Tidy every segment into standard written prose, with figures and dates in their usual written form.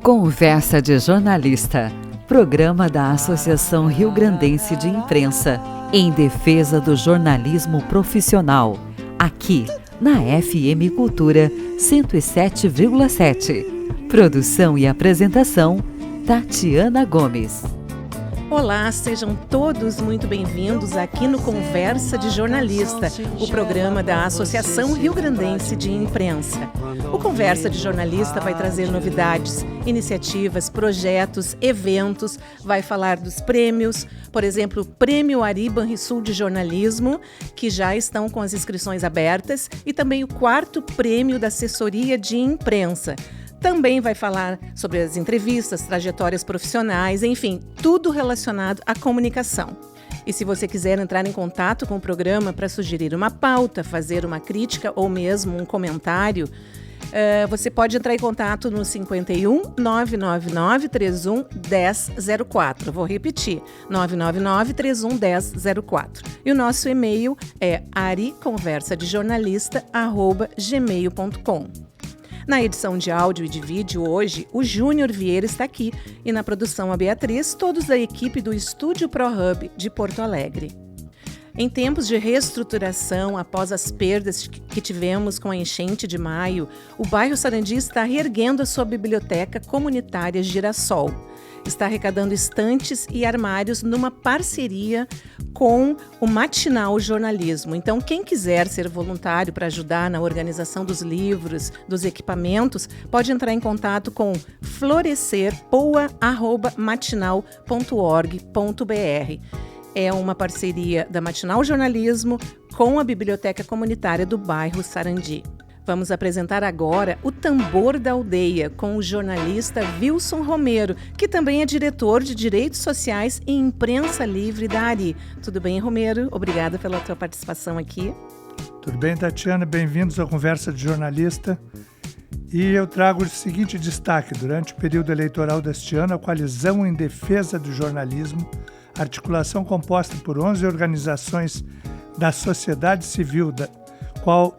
Conversa de Jornalista, programa da Associação Rio-Grandense de Imprensa, em defesa do jornalismo profissional, aqui na FM Cultura 107,7. Produção e apresentação, Tatiana Gomes. Olá, sejam todos muito bem-vindos aqui no Conversa de Jornalista, o programa da Associação Rio-Grandense de Imprensa. O Conversa de Jornalista vai trazer novidades, iniciativas, projetos, eventos, vai falar dos prêmios, por exemplo, o Prêmio Ari Banrisul de Jornalismo, que já estão com as inscrições abertas, e também o 4º Prêmio da Assessoria de Imprensa. Também vai falar sobre as entrevistas, trajetórias profissionais, enfim, tudo relacionado à comunicação. E se você quiser entrar em contato com o programa para sugerir uma pauta, fazer uma crítica ou mesmo um comentário, você pode entrar em contato no 51 999 31 1004. Vou repetir, 999 31 1004. E o nosso e-mail é ariconversadejornalista@gmail.com. Na edição de áudio e de vídeo hoje, o Júnior Vieira está aqui e na produção a Beatriz, todos da equipe do Estúdio ProHub de Porto Alegre. Em tempos de reestruturação após as perdas que tivemos com a enchente de maio, o bairro Sarandi está reerguendo a sua biblioteca comunitária Girassol. Está arrecadando estantes e armários numa parceria com o Matinal Jornalismo. Então, quem quiser ser voluntário para ajudar na organização dos livros, dos equipamentos, pode entrar em contato com florescer.matinal.org.br. É uma parceria da Matinal Jornalismo com a Biblioteca Comunitária do bairro Sarandi. Vamos apresentar agora o Tambor da Aldeia, com o jornalista Wilson Romero, que também é diretor de Direitos Sociais e Imprensa Livre da ARI. Tudo bem, Romero? Obrigada pela tua participação aqui. Tudo bem, Tatiana? Bem-vindos à Conversa de Jornalista. E eu trago o seguinte destaque. Durante o período eleitoral deste ano, a Coalizão em Defesa do Jornalismo, articulação composta por 11 organizações da sociedade civil, da qual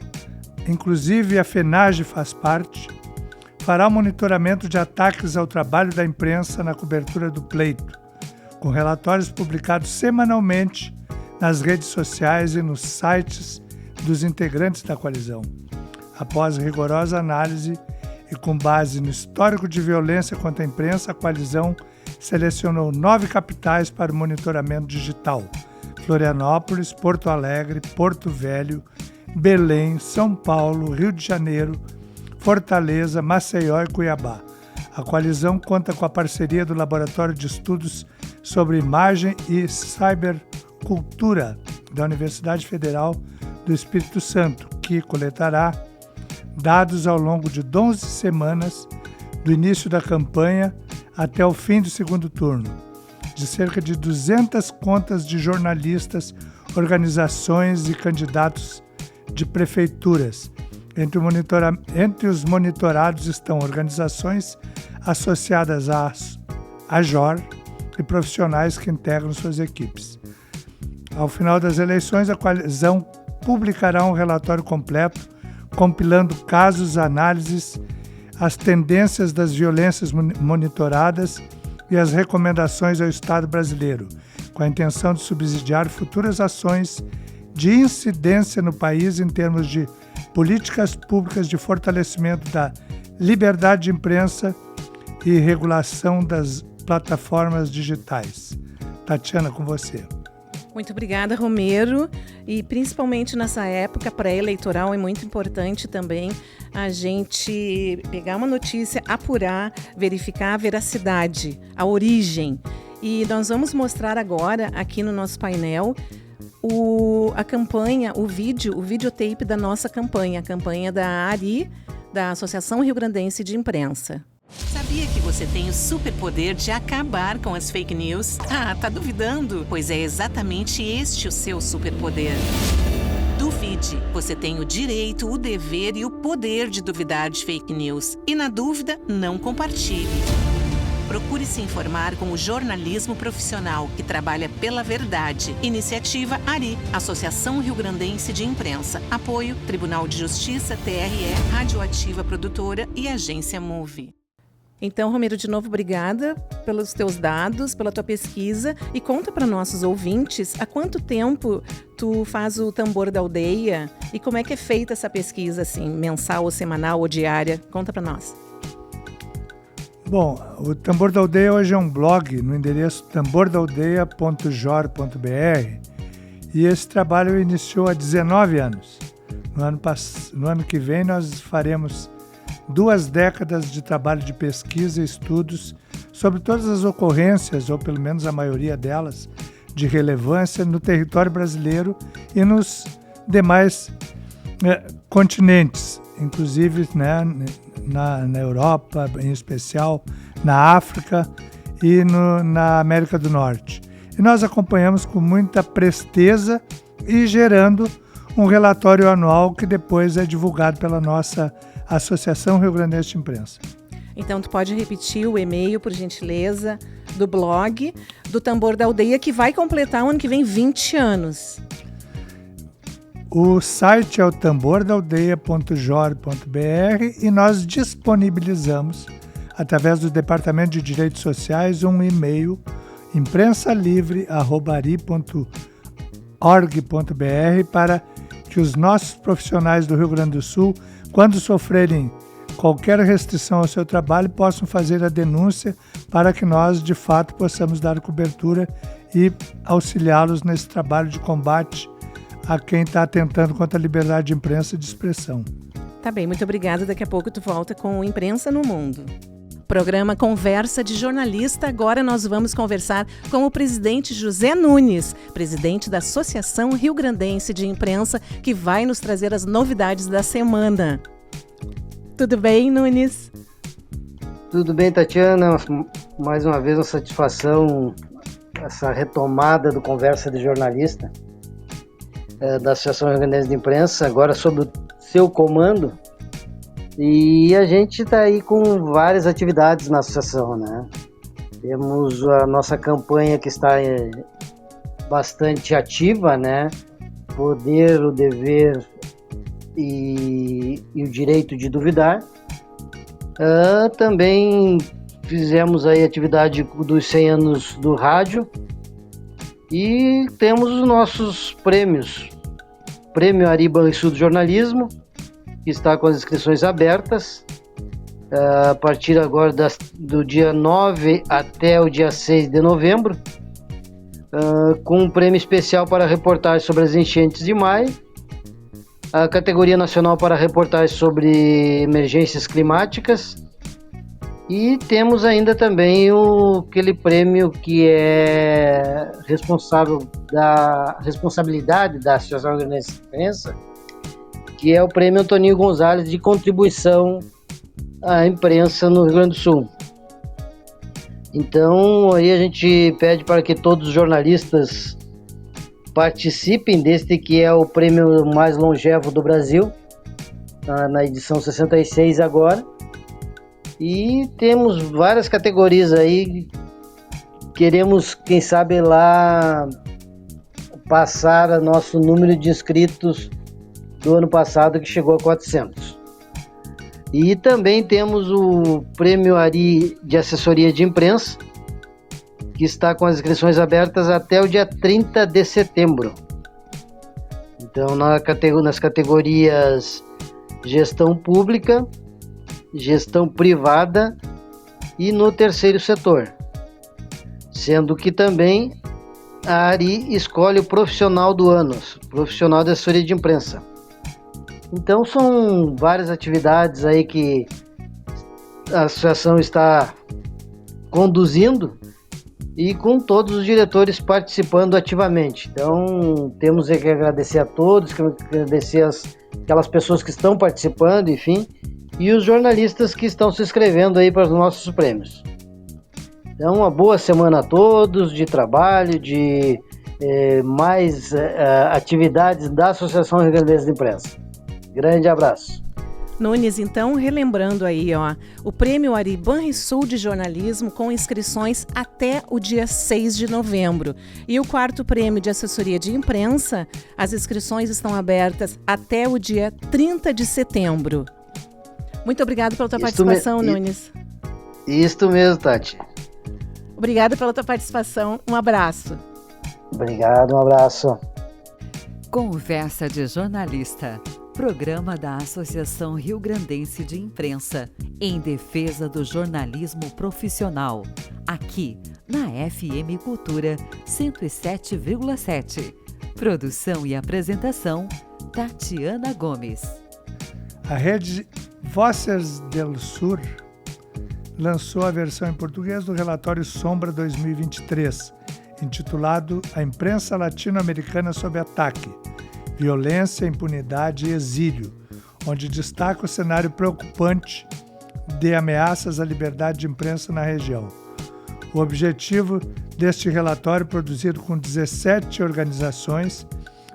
inclusive a FENAGE faz parte, fará o monitoramento de ataques ao trabalho da imprensa na cobertura do pleito, com relatórios publicados semanalmente nas redes sociais e nos sites dos integrantes da coalizão. Após rigorosa análise e com base no histórico de violência contra a imprensa, a coalizão selecionou 9 capitais para o monitoramento digital: Florianópolis, Porto Alegre, Porto Velho, Belém, São Paulo, Rio de Janeiro, Fortaleza, Maceió e Cuiabá. A coalizão conta com a parceria do Laboratório de Estudos sobre Imagem e Cybercultura da Universidade Federal do Espírito Santo, que coletará dados ao longo de 12 semanas, do início da campanha até o fim do segundo turno, de cerca de 200 contas de jornalistas, organizações e candidatos de prefeituras. Entre os monitorados estão organizações associadas à AJOR e profissionais que integram suas equipes. Ao final das eleições, a coalizão publicará um relatório completo, compilando casos, análises, as tendências das violências monitoradas e as recomendações ao Estado brasileiro, com a intenção de subsidiar futuras ações de incidência no país em termos de políticas públicas de fortalecimento da liberdade de imprensa e regulação das plataformas digitais. Tatiana, com você. Muito obrigada, Romero. E principalmente nessa época pré-eleitoral é muito importante também a gente pegar uma notícia, apurar, verificar a veracidade, a origem. E nós vamos mostrar agora aqui no nosso painel a campanha, o videotape da nossa campanha, a campanha da ARI, da Associação Rio-Grandense de Imprensa. Sabia que você tem o superpoder de acabar com as fake news? Ah, tá duvidando? Pois é exatamente este o seu superpoder. Duvide. Você tem o direito, o dever e o poder de duvidar de fake news. E na dúvida, não compartilhe. Procure se informar com o jornalismo profissional que trabalha pela verdade. Iniciativa ARI, Associação Rio-Grandense de Imprensa. Apoio Tribunal de Justiça, TRE, Radioativa Produtora e Agência Move. Então, Romero, de novo, obrigada pelos teus dados, pela tua pesquisa, e conta para nossos ouvintes há quanto tempo tu faz o Tambor da Aldeia e como é que é feita essa pesquisa, assim, mensal ou semanal ou diária? Conta para nós. Bom, o Tambor da Aldeia hoje é um blog no endereço tambordaaldeia.jor.br e esse trabalho iniciou há 19 anos. No ano que vem nós faremos 2 décadas de trabalho de pesquisa e estudos sobre todas as ocorrências, ou pelo menos a maioria delas, de relevância no território brasileiro e nos demais continentes, inclusive na Europa, em especial na África e na América do Norte. E nós acompanhamos com muita presteza e gerando um relatório anual que depois é divulgado pela nossa Associação Rio Grandense de Imprensa. Então, tu pode repetir o e-mail, por gentileza, do blog do Tambor da Aldeia, que vai completar o ano que vem 20 anos. O site é o tambordaaldeia.jor.br e nós disponibilizamos, através do Departamento de Direitos Sociais, um e-mail imprensalivre@ari.org.br para que os nossos profissionais do Rio Grande do Sul, quando sofrerem qualquer restrição ao seu trabalho, possam fazer a denúncia para que nós, de fato, possamos dar cobertura e auxiliá-los nesse trabalho de combate a quem está atentando contra a liberdade de imprensa e de expressão. Tá bem, muito obrigada. Daqui a pouco tu volta com o Imprensa no Mundo. Programa Conversa de Jornalista. Agora nós vamos conversar com o presidente José Nunes, presidente da Associação Rio Grandense de Imprensa, que vai nos trazer as novidades da semana. Tudo bem, Nunes? Tudo bem, Tatiana. Mais uma vez uma satisfação essa retomada do Conversa de Jornalista da Associação Rio Grandense de Imprensa, agora sob o seu comando. E a gente está aí com várias atividades na associação, né? Temos a nossa campanha que está bastante ativa, né? Poder, o dever e o direito de duvidar. Também fizemos aí a atividade dos 100 anos do rádio e temos os nossos prêmios. Prêmio Ari Banrisul do Jornalismo, que está com as inscrições abertas, a partir agora do dia 9 até o dia 6 de novembro, com um prêmio especial para reportagem sobre as enchentes de maio, a categoria nacional para reportagem sobre emergências climáticas, e temos ainda também aquele prêmio que é responsabilidade da Associação Rio Grandense de Imprensa, que é o Prêmio Antoninho Gonzalez de contribuição à imprensa no Rio Grande do Sul. Então, aí a gente pede para que todos os jornalistas participem deste que é o prêmio mais longevo do Brasil, na edição 66 agora. E temos várias categorias aí. Queremos, quem sabe, lá passar nosso número de inscritos do ano passado, que chegou a 400. E também temos o Prêmio Ari de Assessoria de Imprensa, que está com as inscrições abertas até o dia 30 de setembro. Então, nas categorias Gestão Pública, Gestão Privada e no Terceiro Setor. Sendo que também a Ari escolhe o Profissional do Ano, Profissional de Assessoria de Imprensa. Então são várias atividades aí que a associação está conduzindo e com todos os diretores participando ativamente. Então temos que agradecer a todos, que agradecer aquelas pessoas que estão participando, enfim, e os jornalistas que estão se inscrevendo aí para os nossos prêmios. Então uma boa semana a todos de trabalho, de mais atividades da Associação Rio Grandense de Imprensa. Grande abraço. Nunes, então, relembrando aí, o Prêmio Ari Banrisul de Jornalismo com inscrições até o dia 6 de novembro. E o 4º Prêmio de Assessoria de Imprensa, as inscrições estão abertas até o dia 30 de setembro. Muito obrigado pela tua participação, Nunes. Isto mesmo, Tati. Obrigada pela tua participação. Um abraço. Obrigado, um abraço. Conversa de Jornalista, programa da Associação Rio-Grandense de Imprensa, em defesa do jornalismo profissional, aqui na FM Cultura 107,7. Produção e apresentação, Tatiana Gomes. A rede Voces del Sur lançou a versão em português do relatório Sombra 2023, intitulado A Imprensa Latino-Americana sob Ataque, Violência, Impunidade e Exílio, onde destaca o cenário preocupante de ameaças à liberdade de imprensa na região. O objetivo deste relatório, produzido com 17 organizações,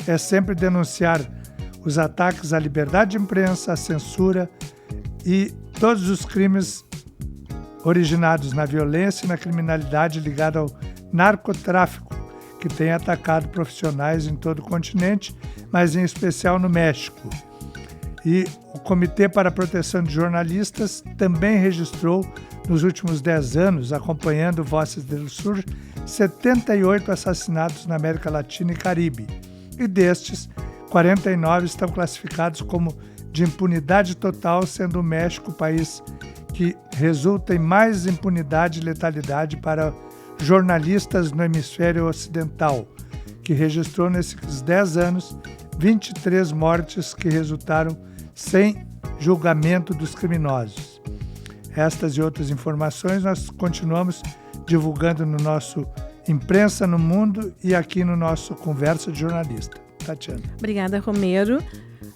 é sempre denunciar os ataques à liberdade de imprensa, à censura e todos os crimes originados na violência e na criminalidade ligada ao narcotráfico, que tem atacado profissionais em todo o continente, mas em especial no México. E o Comitê para a Proteção de Jornalistas também registrou, nos últimos 10 anos, acompanhando Voces del Sur, 78 assassinatos na América Latina e Caribe. E destes, 49 estão classificados como de impunidade total, sendo o México o país que resulta em mais impunidade e letalidade para jornalistas no hemisfério ocidental, que registrou nesses 10 anos 23 mortes que resultaram sem julgamento dos criminosos. Estas e outras informações nós continuamos divulgando no nosso Imprensa no Mundo e aqui no nosso Conversa de Jornalista. Tatiana. Obrigada, Romero.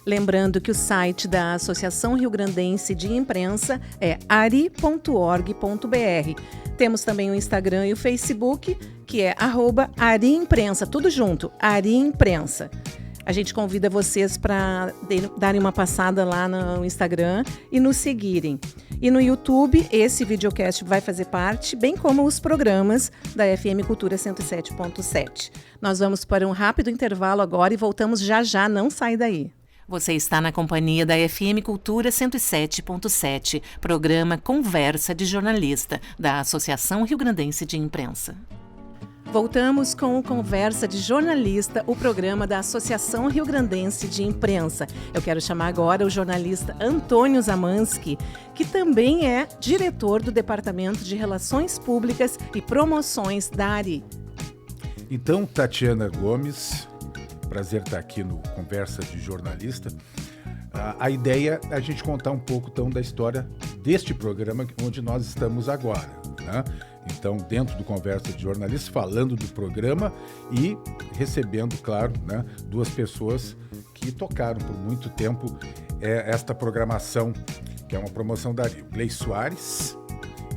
Lembrando que o site da Associação Rio-Grandense de Imprensa é ari.org.br. Temos também o Instagram e o Facebook, que é @ariimprensa, tudo junto, Ari Imprensa. A gente convida vocês para darem uma passada lá no Instagram e nos seguirem. E no YouTube, esse videocast vai fazer parte, bem como os programas da FM Cultura 107.7. Nós vamos para um rápido intervalo agora e voltamos já, não sai daí. Você está na companhia da FM Cultura 107.7, programa Conversa de Jornalista, da Associação Rio-Grandense de Imprensa. Voltamos com o Conversa de Jornalista, o programa da Associação Rio-Grandense de Imprensa. Eu quero chamar agora o jornalista Antônio Zamansky, que também é diretor do Departamento de Relações Públicas e Promoções da ARI. Então, Tatiana Gomes, prazer estar aqui no Conversa de Jornalista. A ideia é a gente contar um pouco então, da história deste programa onde nós estamos agora, né? Então, dentro do Conversa de Jornalistas, falando do programa e recebendo, claro, né, duas pessoas que tocaram por muito tempo esta programação, que é uma promoção da ARI, o Gley Soares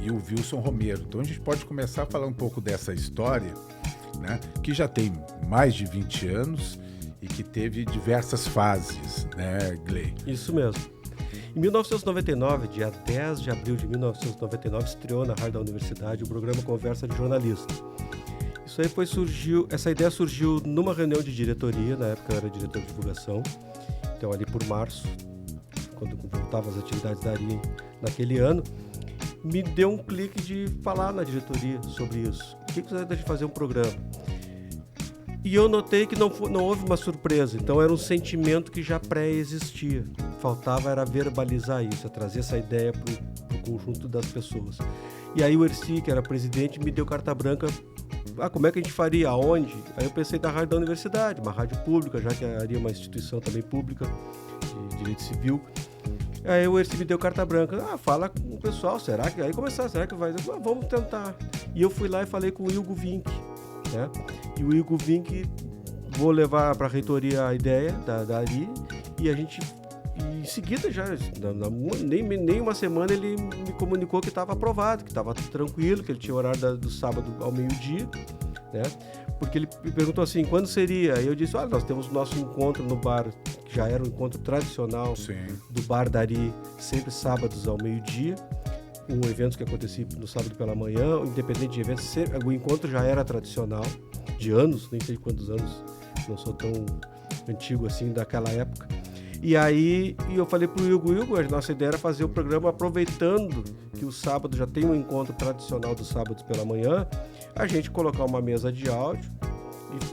e o Wilson Romero. Então, a gente pode começar a falar um pouco dessa história, né, que já tem mais de 20 anos e que teve diversas fases, né, Gley? Isso mesmo. Em 1999, dia 10 de abril de 1999, estreou na Rádio da Universidade o programa Conversa de Jornalista. Isso aí essa ideia surgiu numa reunião de diretoria, na época eu era diretor de divulgação, então ali por março, quando voltava as atividades da ARI naquele ano, me deu um clique de falar na diretoria sobre isso. O que você acha de fazer um programa? E eu notei que não houve uma surpresa, então era um sentimento que já pré-existia. Faltava era verbalizar isso, trazer essa ideia para o conjunto das pessoas. E aí o Erci, que era presidente, me deu carta branca. Como é que a gente faria? Aonde? Aí eu pensei na rádio da universidade, uma rádio pública, já que a ARI é uma instituição também pública de direito civil. Aí o Erci me deu carta branca. Fala com o pessoal, será que... Aí começaram, será que vai... vamos tentar. E eu fui lá e falei com o Ilgo Vink, né? E o Ilgo Vink, vou levar para a reitoria a ideia da ARI e a gente... E em seguida, já nem uma semana, ele me comunicou que estava aprovado, que estava tranquilo, que ele tinha horário do sábado ao meio-dia, né? Porque ele me perguntou assim, quando seria? E eu disse, nós temos nosso encontro no bar, que já era um encontro tradicional. Sim. Do Bar da ARI, sempre sábados ao meio-dia, um evento que acontecia no sábado pela manhã, independente de eventos, o encontro já era tradicional, de anos, nem sei quantos anos, não sou tão antigo assim daquela época. E aí eu falei pro Hugo, a nossa ideia era fazer o programa aproveitando que o sábado já tem um encontro tradicional dos sábados pela manhã, a gente colocar uma mesa de áudio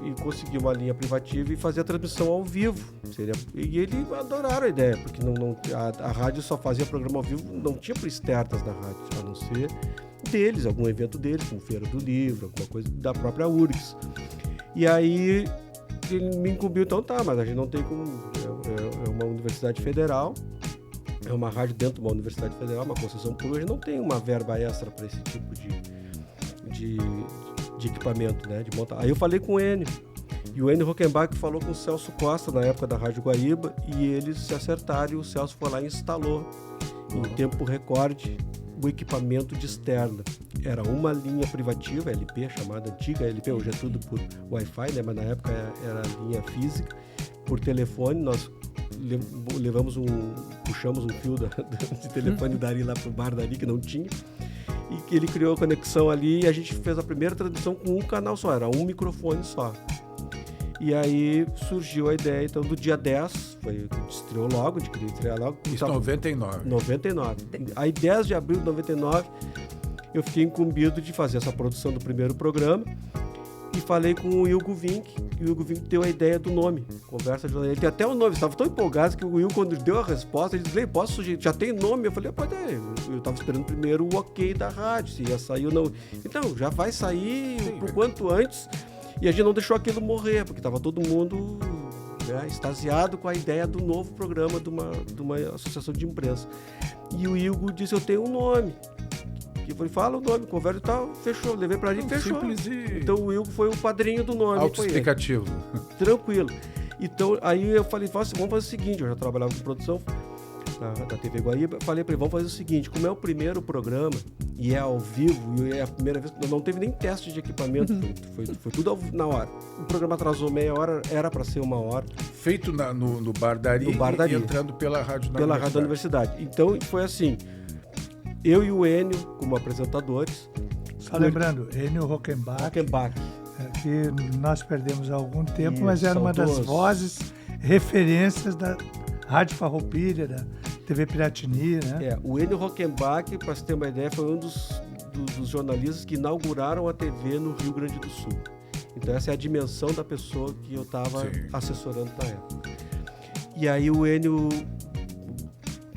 e conseguir uma linha privativa e fazer a transmissão ao vivo. E eles adoraram a ideia, porque a rádio só fazia programa ao vivo, não tinha por externas na rádio, a não ser deles, algum evento deles, como Feira do Livro, alguma coisa da própria URGS. E aí ele me incumbiu, então mas a gente não tem como... É uma universidade federal, é uma rádio dentro de uma universidade federal, uma concessão pública, a gente não tem uma verba extra para esse tipo de equipamento, né, de montar. Aí eu falei com o Enio, e o Enio Rockenbach falou com o Celso Costa, na época da Rádio Guaíba, e eles se acertaram, e o Celso foi lá e instalou, em tempo recorde, o equipamento de externa. Era uma linha privativa, LP, chamada antiga LP, hoje é tudo por Wi-Fi, né, mas na época era linha física, por telefone. Nós puxamos um fio de telefone dali lá pro bar dali, que não tinha, e que ele criou a conexão ali, e a gente fez a primeira transmissão com um canal só, era um microfone só. E aí surgiu a ideia, então, do dia 10, estreou logo, a gente queria estrear logo. Isso, 99. 99. Aí 10 de abril de 99, eu fiquei incumbido de fazer essa produção do primeiro programa, e falei com o Hugo Vink, e o Hugo Vink deu a ideia do nome, Conversa de Jornalista. Ele tem até o nome, estava tão empolgado que o Hugo, quando deu a resposta, ele disse, posso sugerir, já tem nome? Eu falei, pode é. Eu estava esperando primeiro o ok da rádio, se ia sair ou não. Então, já vai sair por quanto antes, e a gente não deixou aquilo morrer, porque estava todo mundo, né, extasiado com a ideia do novo programa de uma associação de imprensa. E o Hugo disse, eu tenho um nome. Eu falei, fala o nome, conversa e tal, fechou, levei pra ali e fechou. Então o Hugo foi o padrinho do nome. Autoexplicativo. Tranquilo. Então aí eu falei, vamos fazer o seguinte, eu já trabalhava com produção da TV Guaíba, falei pra ele, vamos fazer o seguinte, como é o primeiro programa e é ao vivo, e é a primeira vez, não teve nem teste de equipamento, foi tudo na hora. O programa atrasou meia hora, era pra ser 1 hora. Feito no Bar Dari, e entrando pela rádio da universidade. Então foi assim, eu e o Enio como apresentadores. Só lembrando, Enio Rockenbach, que nós perdemos há algum tempo, mas era uma das vozes, referências da Rádio Farroupilha, da TV Piratini, né? O Enio Rockenbach, para você ter uma ideia, foi um dos jornalistas que inauguraram a TV no Rio Grande do Sul. Então essa é a dimensão da pessoa que eu estava assessorando na época. E aí o Enio...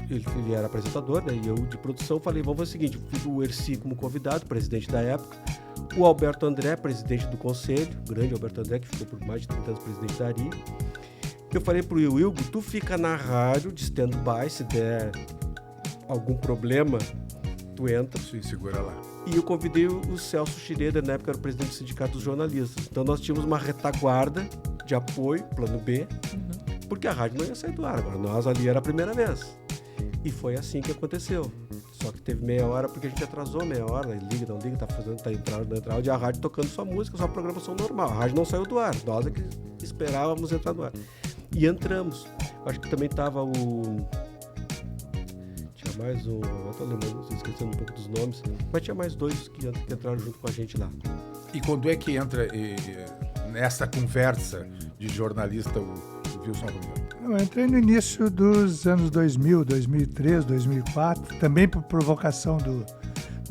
Ele era apresentador, né? E eu de produção falei, vamos fazer o seguinte, o Erci como convidado, presidente da época, o Alberto André, presidente do conselho, o grande Alberto André, que ficou por mais de 30 anos presidente da ARI. Eu falei pro Hugo, tu fica na rádio de stand-by, se der algum problema, tu entra. Sim, segura lá. E eu convidei o Celso Schroeder, na época era o presidente do Sindicato dos Jornalistas. Então nós tínhamos uma retaguarda de apoio, plano B, porque a rádio não ia sair do ar, agora nós ali era a primeira vez. E foi assim que aconteceu. Só que teve meia hora, porque a gente atrasou meia hora, liga, não liga, tá entrando, não entrando, e a rádio tocando sua música, sua programação normal. A rádio não saiu do ar, nós é que esperávamos entrar no ar. E entramos. Acho que também tava tinha mais um, eu tô lembrando, esquecendo um pouco dos nomes, mas tinha mais 2 que entraram junto com a gente lá. E quando é que entra nessa conversa de jornalista o Wilson Romero? Eu entrei no início dos anos 2000, 2003, 2004, também por provocação do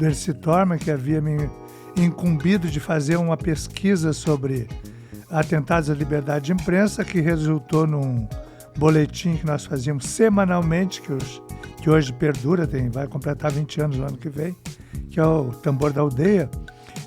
Erci Torma, que havia me incumbido de fazer uma pesquisa sobre atentados à liberdade de imprensa, que resultou num boletim que nós fazíamos semanalmente, que hoje perdura, vai completar 20 anos no ano que vem, que é o Tambor da Aldeia.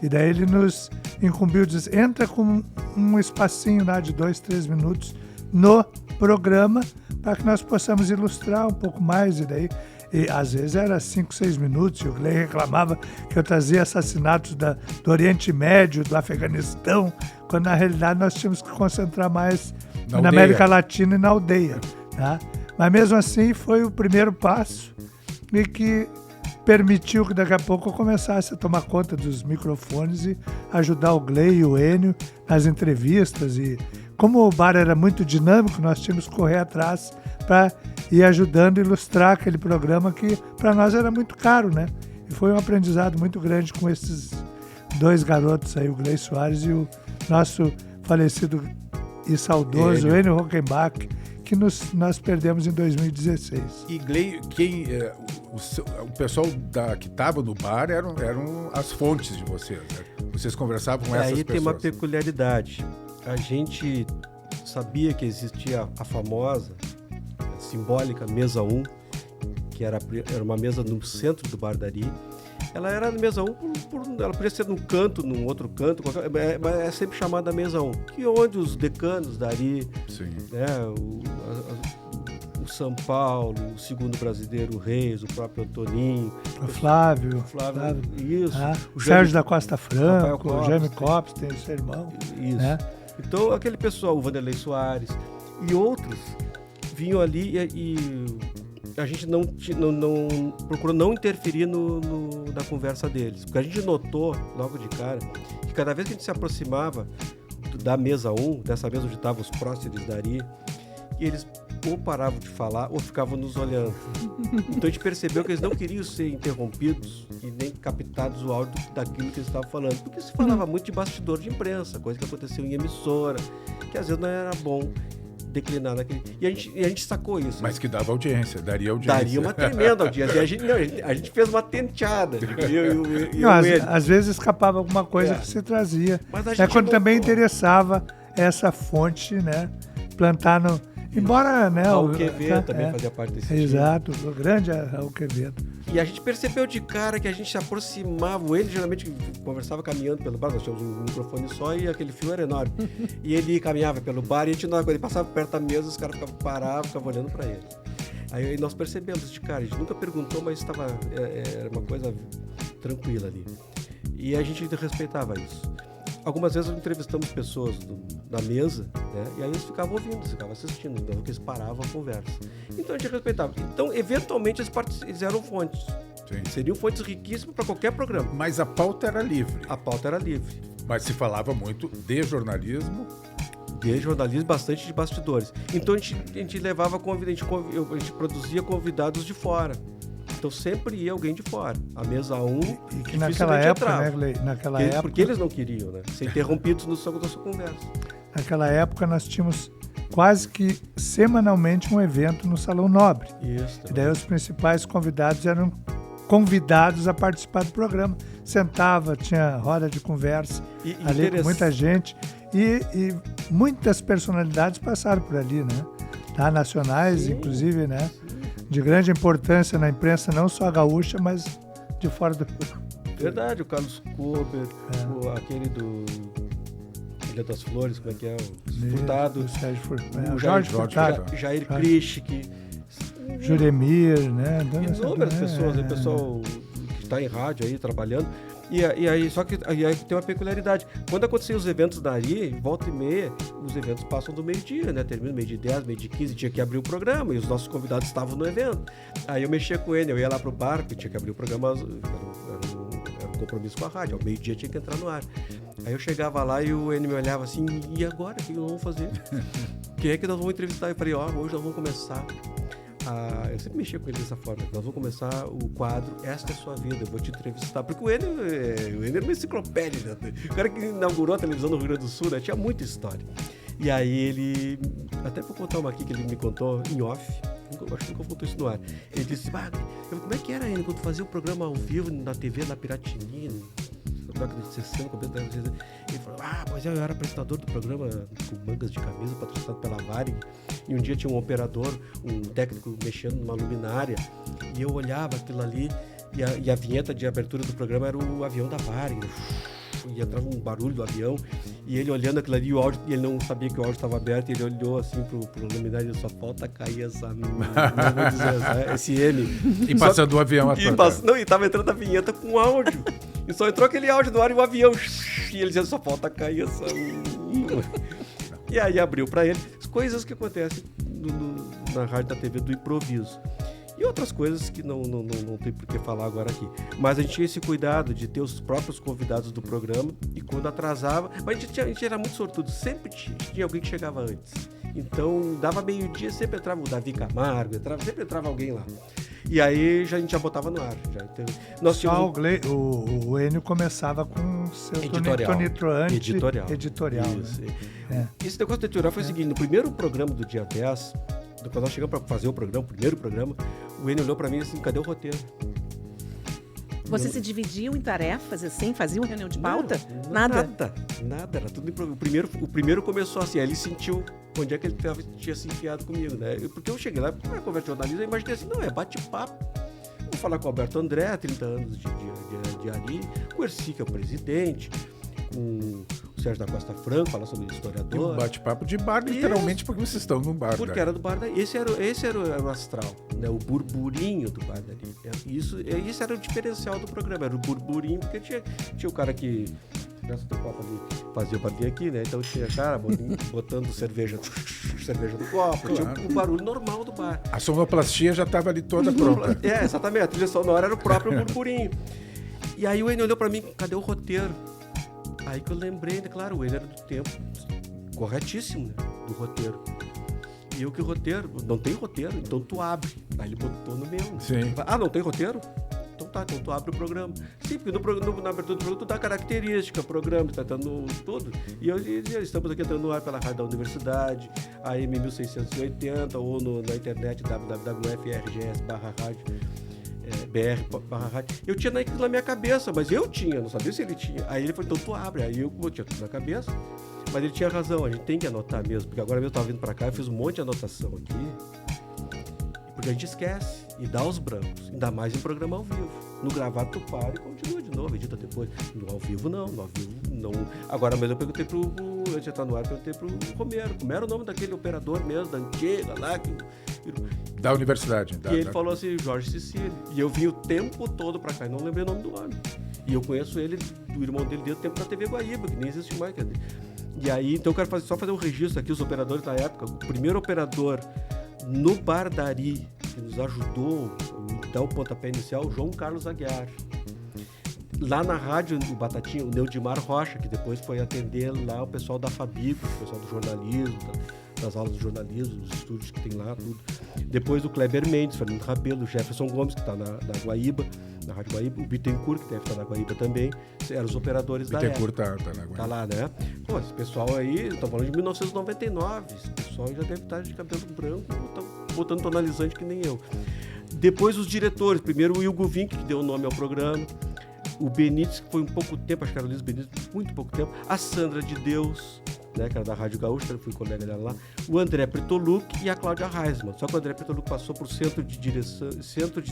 E daí ele nos incumbiu, diz, entra com um espacinho lá de 2, 3 minutos no programa para que nós possamos ilustrar um pouco mais. E às vezes era 5, 6 minutos, e o Gley reclamava que eu trazia assassinatos do Oriente Médio, do Afeganistão, quando na realidade nós tínhamos que concentrar mais na América Latina e na aldeia. Tá? Mas mesmo assim foi o primeiro passo e que permitiu que daqui a pouco eu começasse a tomar conta dos microfones e ajudar o Gley e o Enio nas entrevistas. E como o bar era muito dinâmico, nós tínhamos que correr atrás para ir ajudando a ilustrar aquele programa que para nós era muito caro, né? E foi um aprendizado muito grande com esses 2 garotos aí, o Gley Soares e o nosso falecido e saudoso Enio Rockenbach, que nós perdemos em 2016. E Gley, o pessoal que estava no bar eram as fontes de vocês, né? Vocês conversavam com essas pessoas. Aí tem uma peculiaridade. A gente sabia que existia a famosa, simbólica mesa 1, que era uma mesa no centro do Bar Dari. Ela era mesa 1, ela podia ser num canto, num outro canto, mas é sempre chamada mesa 1, que onde os decanos Dari, né, o São Paulo, o segundo brasileiro, o Reis, o próprio Antoninho, o Flávio, isso, o Sérgio da Costa Franco, o Jaime Copes, tem seu irmão. Isso. Né? Então, aquele pessoal, o Vanderlei Soares e outros vinham ali e a gente não procurou não interferir na conversa deles. Porque a gente notou, logo de cara, que cada vez que a gente se aproximava da mesa 1, dessa mesa onde estavam os próceres Dari, eles ou paravam de falar ou ficavam nos olhando. Então a gente percebeu que eles não queriam ser interrompidos e nem captados o áudio daquilo que eles estavam falando. Porque se falava muito de bastidor de imprensa, coisa que aconteceu em emissora, que às vezes não era bom declinar naquele... E a gente sacou isso. Mas que dava audiência, daria audiência. Daria uma tremenda audiência. E a gente fez uma tenteada. Às vezes escapava alguma coisa que se trazia. Mas a gente quando também interessava essa fonte, né? Plantar no... Embora, né? Raul Quevedo também fazia parte desse time. Exato, o grande Raul Quevedo. E a gente percebeu de cara que a gente se aproximava, ele geralmente conversava caminhando pelo bar, nós tínhamos um microfone só e aquele fio era enorme. E ele caminhava pelo bar e quando ele passava perto da mesa, os caras ficavam olhando para ele. Aí nós percebemos de cara, a gente nunca perguntou, mas era uma coisa tranquila ali. E a gente respeitava isso. Algumas vezes entrevistamos pessoas na mesa, né? E aí eles ficavam ouvindo, ficavam assistindo, então eles paravam a conversa. Então a gente respeitava. Então, eventualmente, eles eram fontes. Sim. Seriam fontes riquíssimas para qualquer programa. Mas a pauta era livre. A pauta era livre. Mas se falava muito de jornalismo. Bastante de bastidores. Então a gente levava a gente produzia convidados de fora. Então sempre ia alguém de fora. A mesa 1 e que naquela época, entrava. Né, naquela época, porque eles não queriam, né? Ser interrompidos no som da sua conversa. Naquela época nós tínhamos quase que semanalmente um evento no Salão Nobre. Isso. E daí os principais convidados eram convidados a participar do programa. Sentava, tinha roda de conversa ali com muita gente. E muitas personalidades passaram por ali, né? Tá? Nacionais, sim, inclusive, né? De grande importância na imprensa, não só a gaúcha, mas de fora do... Verdade, o Carlos Kober, aquele do Ilha das Flores, como é que é? O Furtado. O Jorge Furtado. Jair Krishk. Juremir, né? Inúmeras pessoas, o pessoal que está em rádio aí, trabalhando. E aí, só que aí tem uma peculiaridade. Quando aconteciam os eventos dali, volta e meia, os eventos passam do meio-dia, né? Termina meio-dia 10, meio-dia 15, tinha que abrir o programa e os nossos convidados estavam no evento. Aí eu mexia com ele, eu ia lá pro barco, tinha que abrir o programa, era um compromisso com a rádio, ao meio-dia tinha que entrar no ar. Aí eu chegava lá e o Enio me olhava assim, e agora? O que nós vamos fazer? Quem é que nós vamos entrevistar? Eu falei, hoje nós vamos começar... eu sempre mexia com ele dessa forma. Nós vamos começar o quadro Esta é Sua Vida, eu vou te entrevistar. Porque o Enio era uma enciclopédia. Né? O cara que inaugurou a televisão no Rio Grande do Sul, né? Tinha muita história. E aí ele... Até vou contar uma aqui que ele me contou em off. Acho que nunca contou isso no ar. Ele disse, como é que era, Enio, quando tu fazia o programa ao vivo na TV, na Piratini, na década de 60, começo da década de 60. Ele falou, pois eu era apresentador do programa com mangas de camisa, patrocinado pela Varig. E um dia tinha um operador, um técnico mexendo numa luminária, e eu olhava aquilo ali, e a vinheta de abertura do programa era o avião da Varig, e entrava um barulho do avião, e ele olhando aquilo ali, o áudio, e ele não sabia que o áudio estava aberto, e ele olhou assim pro luminário, só falta cair esse M. E passando o avião atrás. Não, e tava entrando a vinheta com áudio. E só entrou aquele áudio no ar e o avião. E ele dizia, só falta cair essa... E aí abriu para ele coisas que acontecem na rádio, na TV do improviso. E outras coisas que não tem por que falar agora aqui. Mas a gente tinha esse cuidado de ter os próprios convidados do programa e quando atrasava... Mas a gente era muito sortudo, sempre tinha alguém que chegava antes. Então, dava meio-dia, sempre entrava o Davi Camargo, sempre entrava alguém lá. E aí a gente já botava no ar. O Enio começava com o seu editorial. Isso. Esse negócio do editorial foi o seguinte, no primeiro programa do dia 10, quando nós chegamos para fazer o programa, o primeiro programa, o Enio olhou para mim e disse assim, cadê o roteiro? Você se dividiu em tarefas, assim, fazia uma reunião de pauta? Não, Nada? Nada, era tudo o primeiro começou assim, aí ele sentiu onde é que ele tinha se enfiado comigo, né? Porque eu cheguei lá, para conversa de jornalismo, eu imaginei assim, não, é bate-papo. Vou falar com o Alberto André, 30 anos de Ari, com o Erci, que é o presidente, com o Sérgio da Costa Franco, falar sobre historiador. E um bate-papo de bar, literalmente, porque vocês estão num bar. Porque era do bar daí. Esse era o astral, né? O burburinho do bar dali. Isso era o diferencial do programa, era o burburinho, porque tinha o cara que nessa copa ali fazia o barulho aqui, né? Então tinha cara botando cerveja no copo, tinha o barulho normal do bar. A sonoplastia já estava ali toda pronta. Exatamente, a trilha sonora era o próprio burburinho. E aí o Enio olhou pra mim, cadê o roteiro? Aí que eu lembrei, né? Claro, o Enio era do tempo corretíssimo, né? Do roteiro. E eu que roteiro? Não tem roteiro, então tu abre. Aí ele botou no meu. Sim. Ah, não tem roteiro? Então tá, então tu abre o programa. Sim, porque na abertura do programa tu dá característica, programa, tá dando tudo. E estamos aqui entrando no ar pela Rádio da Universidade, AM 1680, ou na internet www.frgs/rádio. BR/rádio. Eu tinha aquilo na minha cabeça, mas eu tinha, não sabia se ele tinha. Aí ele falou, então tu abre. Aí eu tinha tudo na cabeça, mas ele tinha razão, a gente tem que anotar mesmo, porque agora mesmo eu tava vindo pra cá, eu fiz um monte de anotação aqui, porque a gente esquece e dá os brancos, ainda mais em programa ao vivo. No gravado tu para e continua de novo, edita depois. No ao vivo não. Agora mesmo eu perguntei antes de entrar no ar, eu perguntei pro Romero, como era o nome daquele operador mesmo, da antiga lá, da universidade. E ele falou assim, Jorge Cecílio. E eu vim o tempo todo pra cá e não lembrei o nome do homem. E eu conheço ele, do irmão dele, desde o tempo da TV Guaíba, que nem existe mais. E aí, então eu quero só fazer um registro aqui, os operadores da época. O primeiro operador no Bar da Ari, que nos ajudou a dar o pontapé inicial, o João Carlos Aguiar. Lá na rádio, o Batatinha, o Neudimar Rocha, que depois foi atender lá o pessoal da Fabico, o pessoal do jornalismo, das aulas de jornalismo, dos estúdios que tem lá, tudo. Depois o Kleber Mendes, Fernando Rabelo, o Jefferson Gomes, que está na Guaíba, na Rádio Guaíba, o Bittencourt, que deve estar na Guaíba também, eram os operadores da época. Bittencourt tá na Guaíba. Tá lá, né? Pô, esse pessoal aí, estão falando de 1999, esse pessoal já deve estar de cabelo branco, botando tonalizante que nem eu. Depois os diretores, primeiro o Hugo Vink, que deu o nome ao programa, o Benítez, que foi um pouco tempo, acho que era o Luiz Benítez, muito pouco tempo, a Sandra de Deus, né, que era da Rádio Gaúcha, eu fui colega dela lá, o André Pretoluc e a Cláudia Reisman. Só que o André Pretoluc passou por Centro de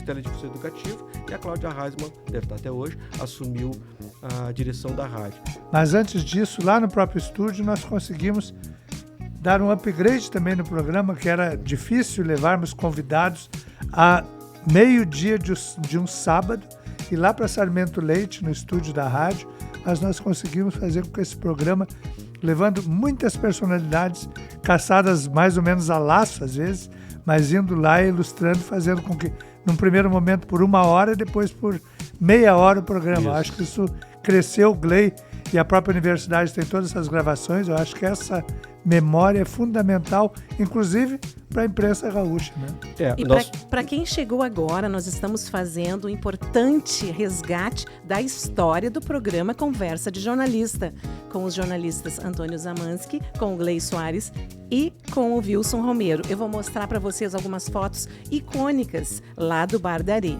Teledifusão Educativa e a Cláudia Reisman, deve estar até hoje, assumiu a direção da rádio. Mas antes disso, lá no próprio estúdio, nós conseguimos dar um upgrade também no programa, que era difícil levarmos convidados a meio-dia de um sábado, e lá para Sarmento Leite, no estúdio da rádio, mas nós conseguimos fazer com que esse programa, levando muitas personalidades, caçadas mais ou menos a laço às vezes, mas indo lá e ilustrando, fazendo com que, num primeiro momento, por 1 hora, depois por meia hora o programa. Eu acho que isso cresceu, o Gley e a própria universidade tem todas essas gravações. Eu acho que essa memória é fundamental, inclusive para a imprensa gaúcha, né? E para quem chegou agora, nós estamos fazendo um importante resgate da história do programa Conversa de Jornalista, com os jornalistas Antônio Zamansky, com o Gley Soares e com o Wilson Romero. Eu vou mostrar para vocês algumas fotos icônicas lá do Bar da Ari.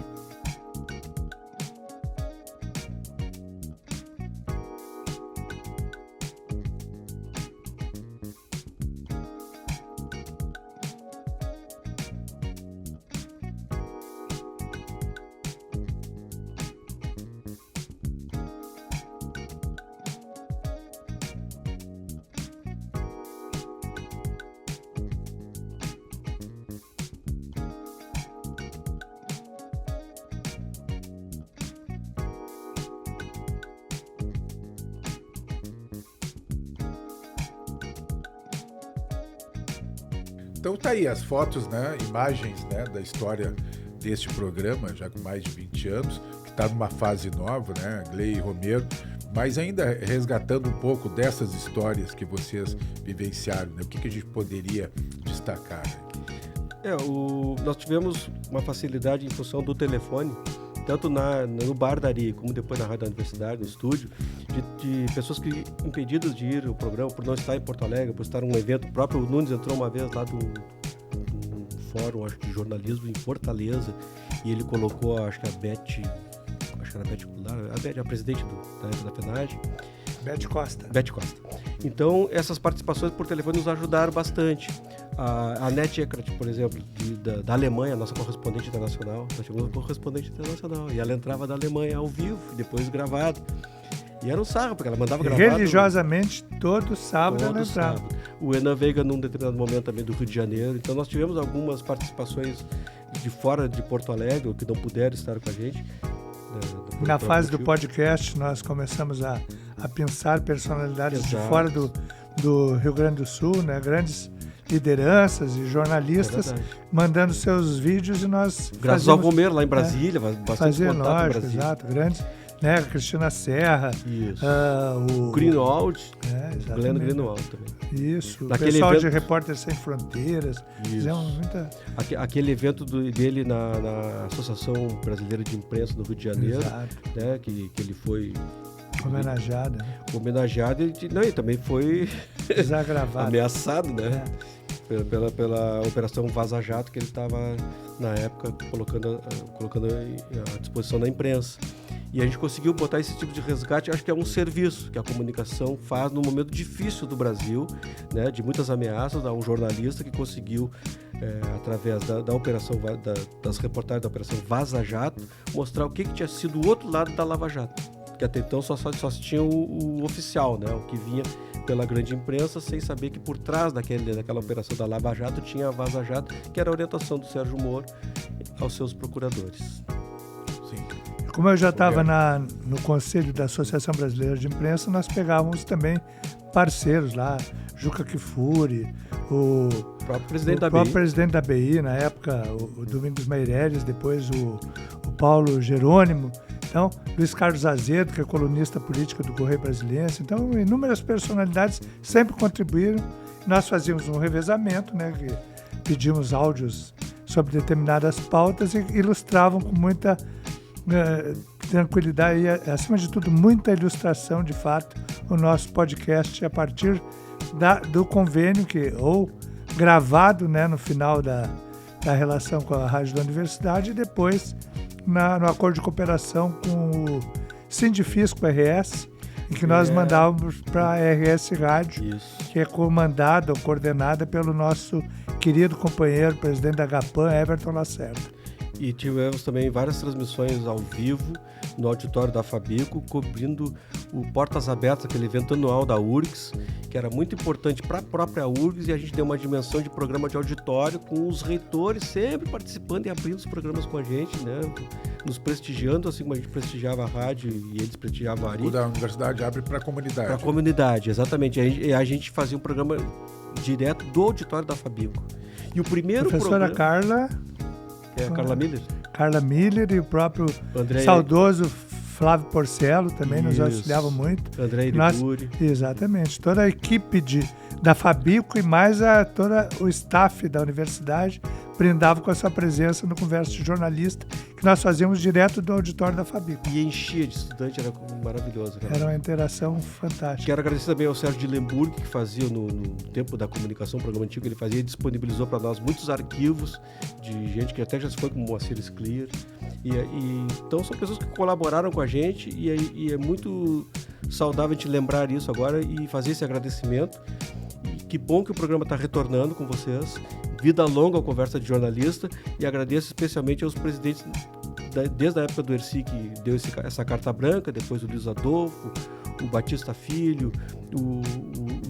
Então tá aí as fotos, né, imagens, né, da história deste programa, já com mais de 20 anos, que está numa fase nova, né, Gley e Romero, mas ainda resgatando um pouco dessas histórias que vocês vivenciaram, né, o que a gente poderia destacar? Né? Nós tivemos uma facilidade em função do telefone, tanto no Bar da Ari, como depois na Rádio da Universidade, no estúdio, de pessoas que impedidas de ir ao programa por não estar em Porto Alegre, por estar num evento. O próprio Nunes entrou uma vez lá fórum, acho, de jornalismo em Fortaleza, e ele colocou, acho que a Beth Goulart, a presidente da FENAGE. Beth Costa. Então, essas participações por telefone nos ajudaram bastante. A Nete Eckert, por exemplo, da Alemanha, nossa correspondente internacional, nós tivemos uma correspondente internacional, e ela entrava da Alemanha ao vivo, depois gravado. E era um sarro, porque ela mandava gravado. Religiosamente, todo sábado ela entrava. O Enan Veiga, num determinado momento, também do Rio de Janeiro. Então, nós tivemos algumas participações de fora de Porto Alegre, que não puderam estar com a gente. Na fase do podcast, nós começamos a pensar personalidades de fora do Rio Grande do Sul, né? Grandes lideranças e jornalistas mandando seus vídeos, e nós graças ao Romero, lá em Brasília, bastante contato em Brasília. Exato, grandes, né? Cristina Serra, o Greenwald, Gleno Greenwald também. Isso, o pessoal de Repórteres Sem Fronteiras. Fizemos muita... Aquele evento dele na Associação Brasileira de Imprensa do Rio de Janeiro, né, que ele foi homenageado. E também foi desagravado, ameaçado, né? Pela Operação Vaza Jato, que ele estava, na época, colocando à disposição da imprensa. E a gente conseguiu botar esse tipo de resgate. Acho que é um serviço que a comunicação faz num momento difícil do Brasil, né, de muitas ameaças. Há um jornalista que conseguiu, através da operação, das reportagens da Operação Vaza Jato, mostrar o que tinha sido o outro lado da Lava Jato. Que até então só se tinha o oficial, né, o que vinha pela grande imprensa, sem saber que por trás daquela operação da Lava Jato tinha a Vaza Jato, que era a orientação do Sérgio Moro aos seus procuradores. Sim. Como eu já estava no Conselho da Associação Brasileira de Imprensa, nós pegávamos também parceiros lá, Juca Kfouri, o próprio presidente da BI, na época, o Domingos Meirelles, depois o Paulo Jerônimo. Então, Luiz Carlos Azedo, que é colunista político do Correio Brasiliense. Então, inúmeras personalidades sempre contribuíram. Nós fazíamos um revezamento, né, que pedíamos áudios sobre determinadas pautas e ilustravam com muita tranquilidade e, acima de tudo, muita ilustração, de fato, o nosso podcast a partir do convênio, ou gravado, né, no final da relação com a Rádio da Universidade, e depois no acordo de cooperação com o Sindifisco RS, em que nós mandávamos para a RS Rádio, que é comandada ou coordenada pelo nosso querido companheiro, presidente da GAPAM, Everton Lacerda. E tivemos também várias transmissões ao vivo no auditório da Fabico, cobrindo o Portas Abertas, aquele evento anual da URGS, que era muito importante para a própria URGS, e a gente deu uma dimensão de programa de auditório, com os reitores sempre participando e abrindo os programas com a gente, né? Nos prestigiando, assim como a gente prestigiava a rádio e eles prestigiavam a ARI. O da universidade abre para a comunidade. Para a comunidade, exatamente. A gente fazia um programa direto do auditório da Fabico. E o primeiro Professora programa... Carla Miller. Carla Miller e o próprio saudoso Flávio Porcelo também nos auxiliava muito. André Iriburi. Exatamente. Toda a equipe da Fabico e mais todo o staff da universidade brindava com a sua presença no Conversa de Jornalista, que nós fazíamos direto do auditório da Fabico. E enchia de estudante, era maravilhoso. Era uma interação fantástica. Quero agradecer também ao Sérgio de Lemburg, que fazia no tempo da comunicação, um programa antigo que ele fazia, disponibilizou para nós muitos arquivos de gente que até já se foi, como Moacir Sclier. Então são pessoas que colaboraram com a gente, e é muito saudável a gente lembrar isso agora e fazer esse agradecimento. E que bom que o programa está retornando com vocês. Vida longa ao Conversa de Jornalista, e agradeço especialmente aos presidentes desde a época do ERSI, que deu essa carta branca, depois o Luiz Adolfo, o Batista Filho, o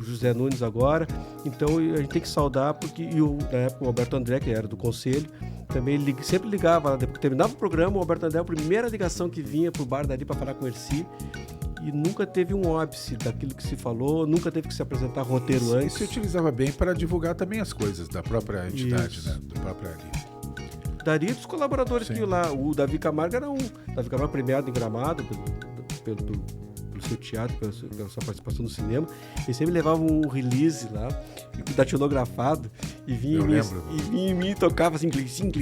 José Nunes agora. Então a gente tem que saudar, porque na época o Alberto André, que era do Conselho, também sempre ligava, depois que terminava o programa, o Alberto André, a primeira ligação que vinha pro bar dali para falar com o ERSI, e nunca teve um óbice daquilo que se falou, nunca teve que se apresentar roteiro antes. E se utilizava bem para divulgar também as coisas da própria entidade, né? Da própria ARI. Daria dos colaboradores que lá, o Davi Camargo era Davi Camargo premiado em Gramado pelo seu teatro, pela sua participação no cinema. Ele sempre levava um release lá, datilografado, e vinha em mim e tocava assim, Gleizinho.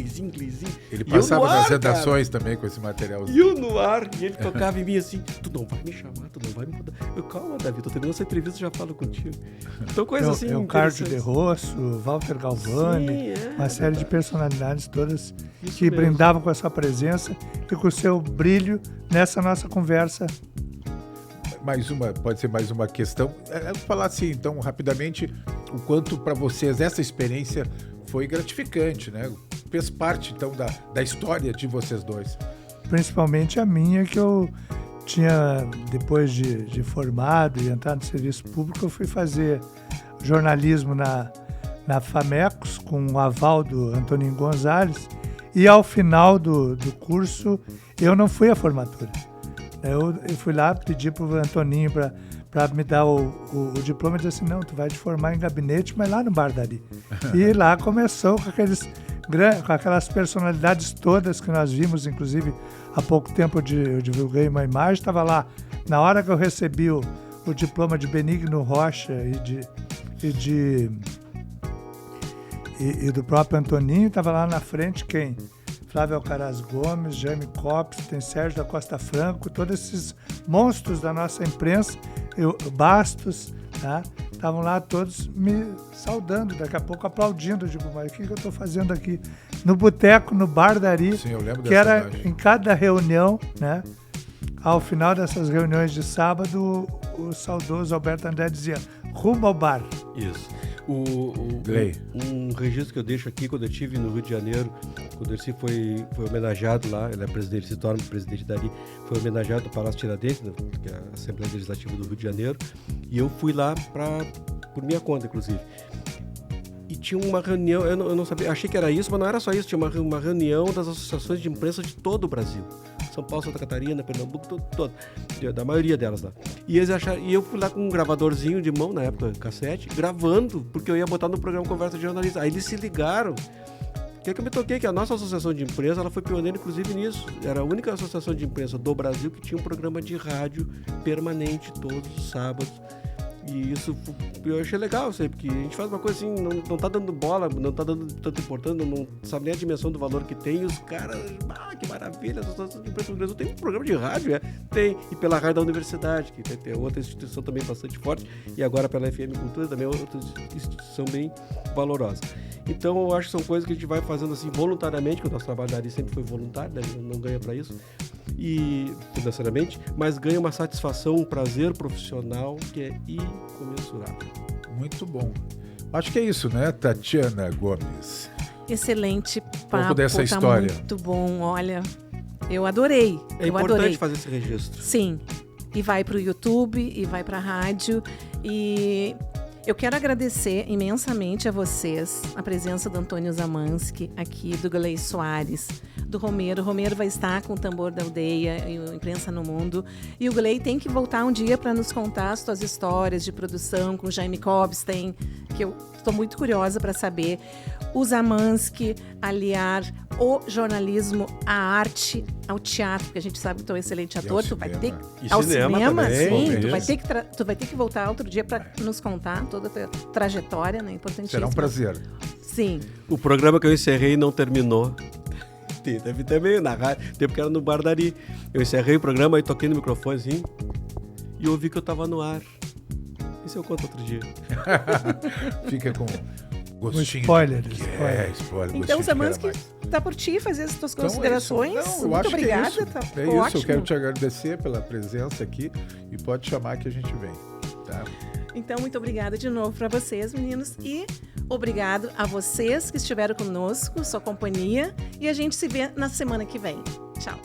Ele passava nas redações também com esse material. E eu no ar, e ele tocava em mim assim, tu não vai me chamar, tu não vai me mandar. Eu, calma, Davi, tô terminando essa entrevista, já falo contigo. Então, coisa assim. O Cardio de Rosso, Walter Galvani, uma série de personalidades todas Isso que mesmo. brindavam com a sua presença e com o seu brilho nessa nossa conversa. Pode ser mais uma questão. Vou falar assim, então, rapidamente, o quanto para vocês essa experiência foi gratificante, né? Fez parte, então, da história de vocês dois. Principalmente a minha, que eu tinha, depois de formado e entrar no serviço público, eu fui fazer jornalismo na FAMECOS, com o aval do Antoninho Gonzalez, e ao final do curso eu não fui à formatura. Eu fui lá pedir para o Antoninho para me dar o diploma e disse assim, não, tu vai te formar em gabinete, mas lá no Bardari. E lá começou com aquelas personalidades todas que nós vimos, inclusive há pouco tempo eu divulguei uma imagem, estava lá, na hora que eu recebi o diploma de Benigno Rocha e do próprio Antoninho, estava lá na frente quem? Flávio Alcaraz Gomes, Jaime Copes, tem Sérgio da Costa Franco, todos esses monstros da nossa imprensa, Bastos, tá? Estavam lá todos me saudando, daqui a pouco aplaudindo. Eu digo, mas o que eu estou fazendo aqui? No boteco, no Bardari, Sim, eu lembro que dessa era imagem. em cada reunião, né? Ao final dessas reuniões de sábado, o saudoso Alberto André dizia, rumo ao bar. Isso. Gley. Um registro que eu deixo aqui, quando eu estive no Rio de Janeiro, quando ele foi homenageado lá, ele é presidente, se torna presidente dali, foi homenageado no Palácio Tiradentes, que é a Assembleia Legislativa do Rio de Janeiro, e eu fui lá por minha conta, inclusive. E tinha uma reunião, eu não sabia, achei que era isso, mas não era só isso, tinha uma reunião das associações de imprensa de todo o Brasil. São Paulo, Santa Catarina, Pernambuco, todo, da maioria delas lá. E eu fui lá com um gravadorzinho de mão, na época, cassete, gravando, porque eu ia botar no programa Conversa de Jornalista. Aí eles se ligaram. O que eu me toquei? Que a nossa associação de imprensa, ela foi pioneira, inclusive, nisso. Era a única associação de imprensa do Brasil que tinha um programa de rádio permanente, todos os sábados. E isso eu achei legal, sei, porque a gente faz uma coisa assim, não tá dando bola, não tá dando tanta importância, não sabe nem a dimensão do valor que tem, e os caras, que maravilha, a Associação de Imprensa do Brasil tem um programa de rádio, tem, e pela Rádio da Universidade, que tem outra instituição também bastante forte, e agora pela FM Cultura também é outra instituição bem valorosa. Então eu acho que são coisas que a gente vai fazendo assim voluntariamente, que o nosso trabalho da área sempre foi voluntário, né? Não ganha para isso, e financeiramente, mas ganha uma satisfação, um prazer profissional que é incomensurável. Muito bom. Acho que é isso, né, Tatiana Gomes? Excelente papo, pouco dessa história. Muito bom, olha, eu adorei. É importante fazer esse registro. Sim, e vai para o YouTube, e vai para a rádio, e eu quero agradecer imensamente a vocês, a presença do Antônio Zamansky aqui, do Gley Soares, do Romero. O Romero vai estar com o Tambor da Aldeia e o Imprensa no Mundo. E o Gley tem que voltar um dia para nos contar as suas histórias de produção com o Jaime Cobstein, que eu estou muito curiosa para saber. O Zamansky aliar o jornalismo à arte, ao teatro, porque a gente sabe que tu é um excelente ator, tu vai ter ao cinema também, sim, tu vai ter que voltar outro dia para nos contar toda a tua trajetória, né? Importantíssimo. Será um prazer. Sim. O programa que eu encerrei não terminou. Teve também na rádio, tempo que era no Bardari. Eu encerrei o programa e toquei no microfone assim e ouvi que eu tava no ar. Isso eu conto outro dia. Fica com gostinho. Spoiler. Então, Zamansky, tá por ti fazer as tuas considerações. Não, muito obrigada. É isso. Ótimo. Eu quero te agradecer pela presença aqui e pode chamar que a gente vem. Tá? Então, muito obrigada de novo para vocês, meninos, e obrigado a vocês que estiveram conosco, sua companhia, e a gente se vê na semana que vem. Tchau.